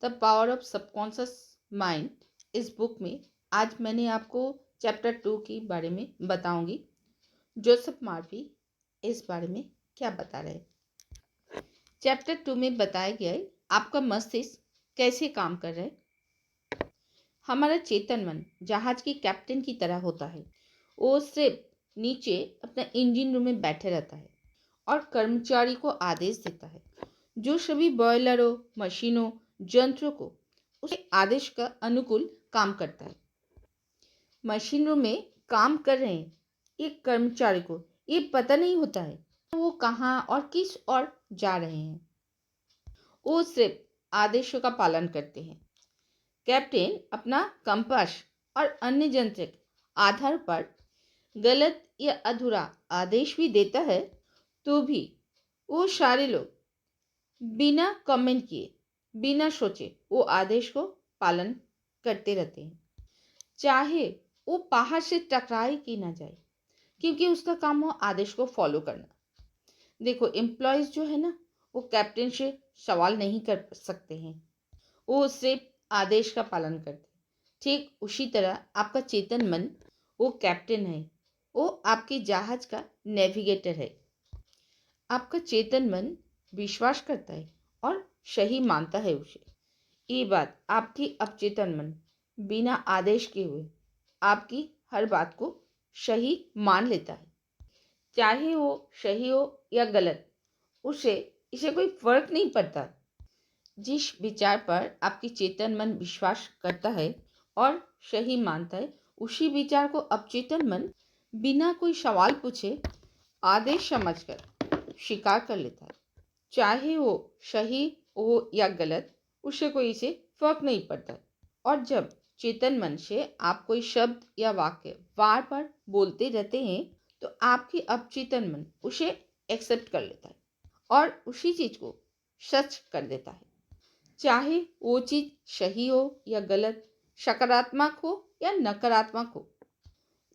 The power of subconscious mind इस book में आज मैंने आपको चैप्टर 2 के बारे में बताऊंगी। जोसेफ मर्फी इस बारे में क्या बता रहे हैं। चैप्टर 2 में बताया गया है आपका मस्तिष्क कैसे काम कर रहा है। हमारा चेतन मन जहाज की कैप्टन की तरह होता है। वो सिर्फ नीचे अपना इंजन रूम में बैठे रहता है और कर्मचारी को आदेश देता है, जो सभी बॉयलरों, मशीनों, यंत्रों को उसके आदेश का अनुकूल काम करता है। मशीनों में काम कर रहे हैं एक कर्मचारी को ये पता नहीं होता है वो कहाँ और किस ओर जा रहे हैं। वो सिर्फ आदेशों का पालन करते हैं। कैप्टन अपना कंपास और अन्य यंत्र के आधार पर गलत या अधूरा आदेश भी देता है, तो भी वो सारे लोग बिना कमेंट किए, बिना सोचे वो आदेश को पालन करते रहते हैं, चाहे वो पहाड़ से टकराए कि ना जाए, क्योंकि उसका काम हो आदेश को फॉलो करना। देखो, एम्प्लॉयज जो है ना, वो कैप्टन से सवाल नहीं कर सकते हैं, वो सिर्फ आदेश का पालन करते हैं। ठीक उसी तरह आपका चेतन मन वो कैप्टन है, वो आपके जहाज का नेविगेटर है। आपका चेतन मन विश्वास करता है और सही मानता है उसे। ये बात आपकी अवचेतन मन बिना आदेश के हुए आपकी हर बात को सही मान लेता है, चाहे वो सही हो या गलत, उसे इसे कोई फर्क नहीं पड़ता। जिस विचार पर आपकी चेतन मन विश्वास करता है और सही मानता है, उसी विचार को अवचेतन मन बिना कोई सवाल पूछे आदेश समझकर स्वीकार कर लेता है, चाहे वो सही हो या गलत, उससे कोई इसे फर्क नहीं पड़ता। और जब चेतन मन से आप कोई शब्द या वाक्य बार बार बोलते रहते हैं, तो आपकी अवचेतन मन उसे एक्सेप्ट कर लेता है और उसी चीज को सच कर देता है, चाहे वो चीज सही हो या गलत, सकारात्मक हो या नकारात्मक हो।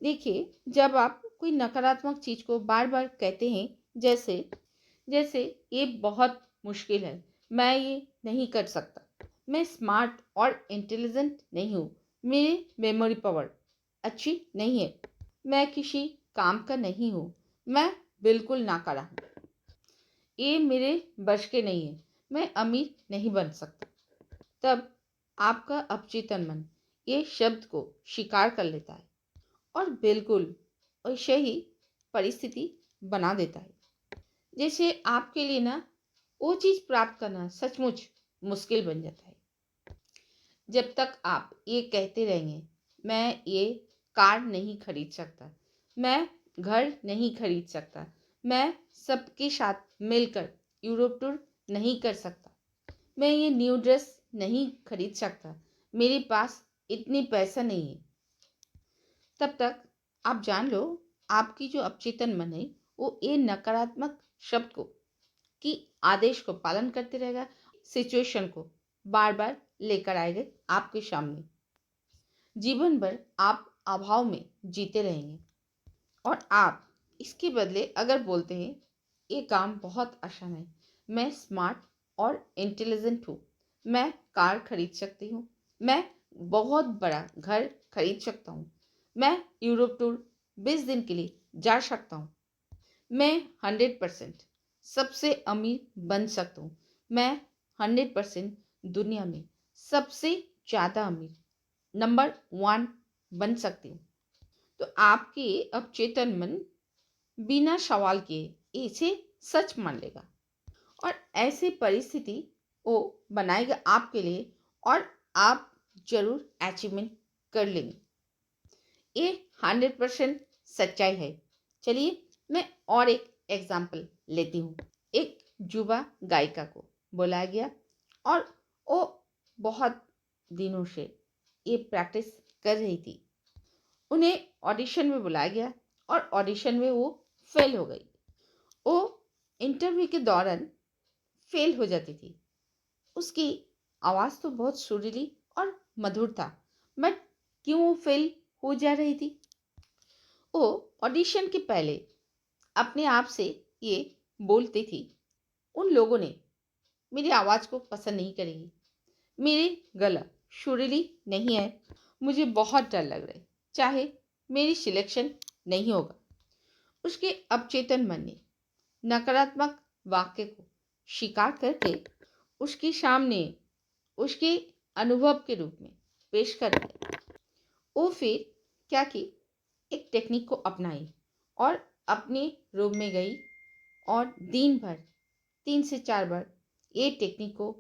देखिए, जब आप कोई नकारात्मक चीज को बार बार कहते हैं, जैसे जैसे ये बहुत मुश्किल है, मैं ये नहीं कर सकता, मैं स्मार्ट और इंटेलिजेंट नहीं हूँ, मेरी मेमोरी पावर अच्छी नहीं है, मैं किसी काम का नहीं हूँ, मैं बिल्कुल नाकारा हूँ, ये मेरे बस के नहीं है, मैं अमीर नहीं बन सकता। तब आपका अवचेतन मन ये शब्द को स्वीकार कर लेता है और बिल्कुल वैसे ही परिस्थिति बना देता है, जैसे आपके लिए ना वो चीज़ प्राप्त करना सचमुच मुश्किल बन जाता है। जब तक आप ये कहते रहेंगे, मैं ये कार नहीं खरीद सकता, मैं घर नहीं खरीद सकता, मैं सबके साथ मिलकर यूरोप टूर नहीं कर सकता, मैं ये न्यू ड्रेस नहीं खरीद सकता, मेरे पास इतनी पैसा नहीं है, तब तक आप जान लो आपकी जो अवचेतन मन है वो ये नकारात्मक शब्द को कि आदेश को पालन करते रहेगा, सिचुएशन को बार बार लेकर आएगा आपके सामने। जीवन भर आप अभाव में जीते रहेंगे और आप इसके बदले अगर बोलते हैं, ये काम बहुत आसान है, मैं स्मार्ट और इंटेलिजेंट हूँ, मैं कार खरीद सकती हूँ, मैं बहुत बड़ा घर खरीद सकता हूँ, मैं यूरोप टूर 20 दिन के लिए जा सकता हूँ, मैं 100% सबसे अमीर बन सकता हूँ, मैं 100% दुनिया में सबसे ज़्यादा अमीर नंबर 1 बन सकती हूँ। तो आपके अवचेतन मन बिना सवाल किए इसे सच मान लेगा और ऐसी परिस्थिति वो बनाएगा आपके लिए और आप जरूर अचीवमेंट कर लेंगे। ये 100% सच्चाई है। चलिए मैं और एक एग्जाम्पल लेती हूँ। एक युवा गायिका को बुलाया गया और वो बहुत दिनों से ये प्रैक्टिस कर रही थी। उन्हें ऑडिशन में बुलाया गया और ऑडिशन में वो फेल हो गई। वो इंटरव्यू के दौरान फेल हो जाती थी। उसकी आवाज़ तो बहुत सुरीली और मधुर था, बट क्यों वो फेल हो जा रही थी? वो ऑडिशन के पहले अपने आप से ये बोलती थी, उन लोगों ने मेरी आवाज़ को पसंद नहीं करेंगे, मेरी गला सुरीली नहीं है, मुझे बहुत डर लग रहा है, चाहे मेरी सिलेक्शन नहीं होगा। उसके अवचेतन मन ने नकारात्मक वाक्य को स्वीकार करके उसके सामने उसके अनुभव के रूप में पेश कर दिया। वो फिर क्या की, एक टेक्निक को अपनाई और अपने रूम में गई और दिन भर 3 से 4 बार ये टेक्निक को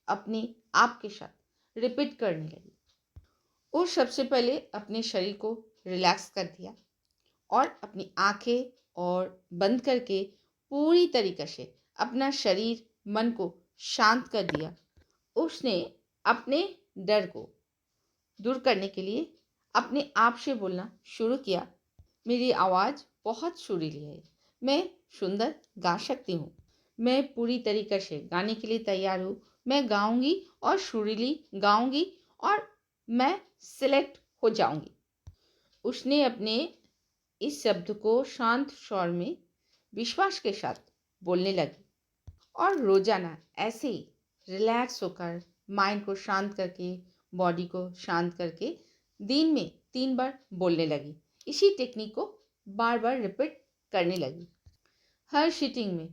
अपने आप के साथ रिपीट करने लगी। वो सबसे पहले अपने शरीर को रिलैक्स कर दिया और अपनी आंखें और बंद करके पूरी तरीके से अपना शरीर मन को शांत कर दिया। उसने अपने डर को दूर करने के लिए अपने आप से बोलना शुरू किया, मेरी आवाज़ बहुत सुरीली है, मैं सुंदर गा सकती हूँ, मैं पूरी तरीके से गाने के लिए तैयार हूँ, मैं गाऊंगी और सुरीली गाऊंगी और मैं सिलेक्ट हो जाऊंगी। उसने अपने इस शब्द को शांत स्वर में विश्वास के साथ बोलने लगी और रोजाना ऐसे ही रिलैक्स होकर माइंड को शांत करके बॉडी को शांत करके दिन में 3 बार बोलने लगी। इसी टेक्निक को बार बार रिपीट करने लगी। हर सीटिंग में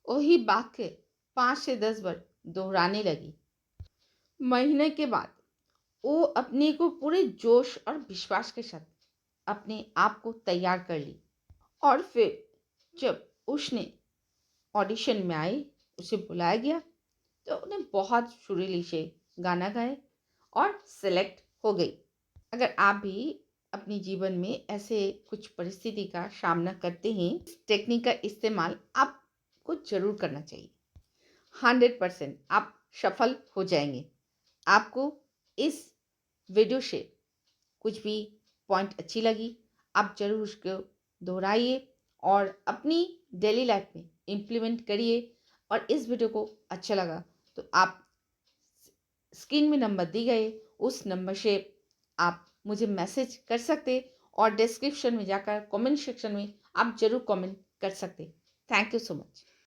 वही वाक्य 5 से 10 बार दोहराने लगी। महीने के बाद वो अपने को पूरे जोश और विश्वास के साथ अपने आप को तैयार कर ली और फिर जब उसने ऑडिशन में आई, उसे बुलाया गया तो उन्हें बहुत सुरीली से गाना गाए और सिलेक्ट हो गई। अगर आप भी अपने जीवन में ऐसे कुछ परिस्थिति का सामना करते हैं, इस टेक्निक का इस्तेमाल आपको जरूर करना चाहिए। 100% आप सफल हो जाएंगे। आपको इस वीडियो से कुछ भी पॉइंट अच्छी लगी, आप जरूर उसको दोहराइए और अपनी डेली लाइफ में इम्प्लीमेंट करिए। और इस वीडियो को अच्छा लगा तो आप स्क्रीन में नंबर दी गए उस नंबर से आप मुझे मैसेज कर सकते और डिस्क्रिप्शन में जाकर कमेंट सेक्शन में आप जरूर कमेंट कर सकते। Thank you so much.